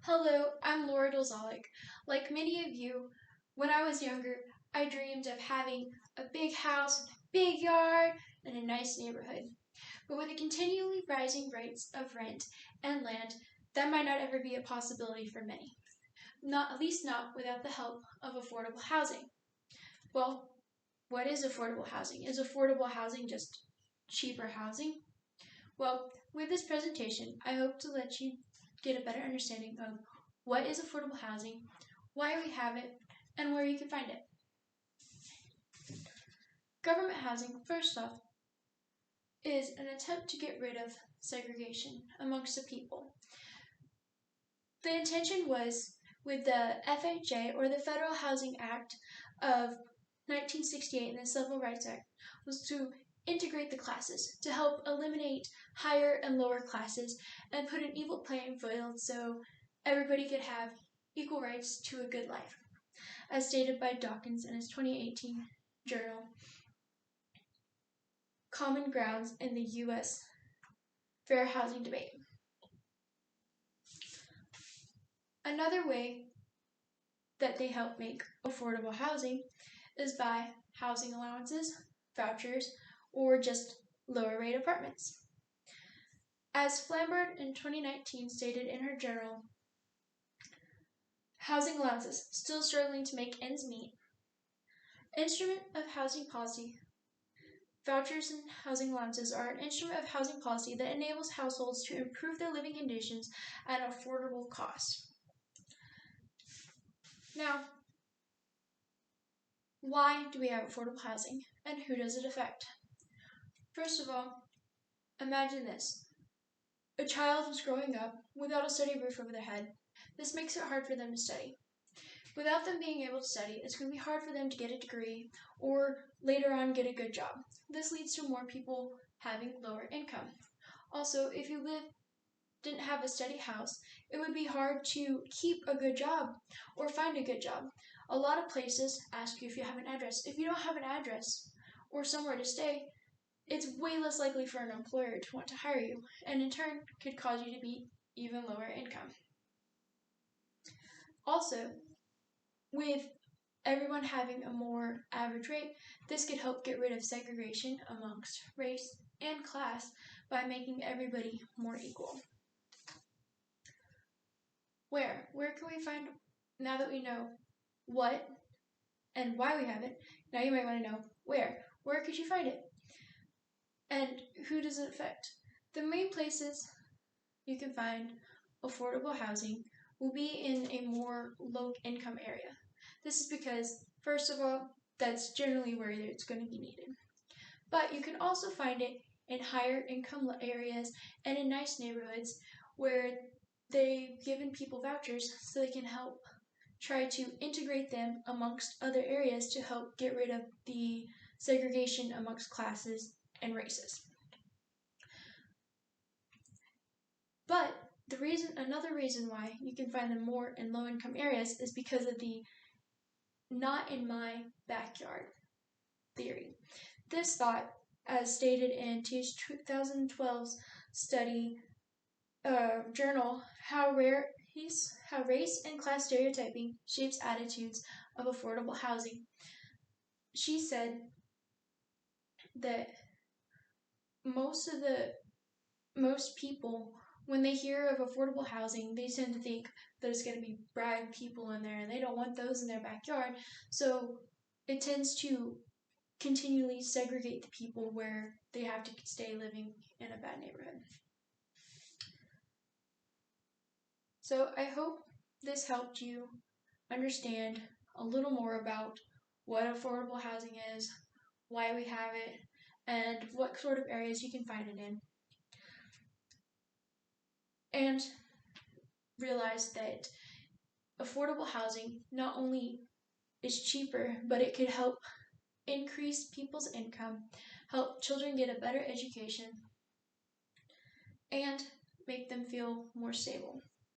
Hello, I'm Laura Dolzalik. Like many of you, when I was younger, I dreamed of having a big house with a big yard and a nice neighborhood. But with the continually rising rates of rent and land, that might not ever be a possibility for many. Not at least not without the help of affordable housing. Well, what is affordable housing? Is affordable housing just cheaper housing? Well, with this presentation, I hope to let you get a better understanding of what is affordable housing, why we have it, and where you can find it. Government housing, first off, is an attempt to get rid of segregation amongst the people. The intention was with the FHA, or the Federal Housing Act of 1968 and the Civil Rights Act, was to integrate the classes to help eliminate higher and lower classes and put an equal playing field so everybody could have equal rights to a good life, as stated by Dawkins in his 2018 journal, Common Grounds in the U.S. Fair Housing Debate. Another way that they help make affordable housing is by housing allowances, vouchers, or just lower rate apartments. As Flambard in 2019 stated in her journal, housing allowances still struggling to make ends meet. Instrument of housing policy. Vouchers and housing allowances are an instrument of housing policy that enables households to improve their living conditions at an affordable cost. Now, why do we have affordable housing, and who does it affect? First of all, imagine this. A child is growing up without a steady roof over their head. This makes it hard for them to study. Without them being able to study, it's going to be hard for them to get a degree or later on get a good job. This leads to more people having lower income. Also, if you didn't have a steady house, it would be hard to keep a good job or find a good job. A lot of places ask you if you have an address. If you don't have an address or somewhere to stay, it's way less likely for an employer to want to hire you, and in turn could cause you to be even lower income. Also, with everyone having a more average rate, this could help get rid of segregation amongst race and class by making everybody more equal. Where? Where can we find, now that we know what and why we have it, now you might want to know where. Where could you find it? And who does it affect? The main places you can find affordable housing will be in a more low-income area. This is because, first of all, that's generally where it's going to be needed. But you can also find it in higher income areas and in nice neighborhoods where they've given people vouchers so they can help try to integrate them amongst other areas to help get rid of the segregation amongst classes and races. But another reason why you can find them more in low-income areas is because of the not in my backyard theory. This thought, as stated in 2012's study journal, how race and class stereotyping shapes attitudes of affordable housing. She said that most people, when they hear of affordable housing, they tend to think that it's going to be bad people in there, and they don't want those in their backyard. So it tends to continually segregate the people where they have to stay living in a bad neighborhood. So I hope this helped you understand a little more about what affordable housing is, why we have it, and what sort of areas you can find it in. And realize that affordable housing not only is cheaper, but it could help increase people's income, help children get a better education, and make them feel more stable.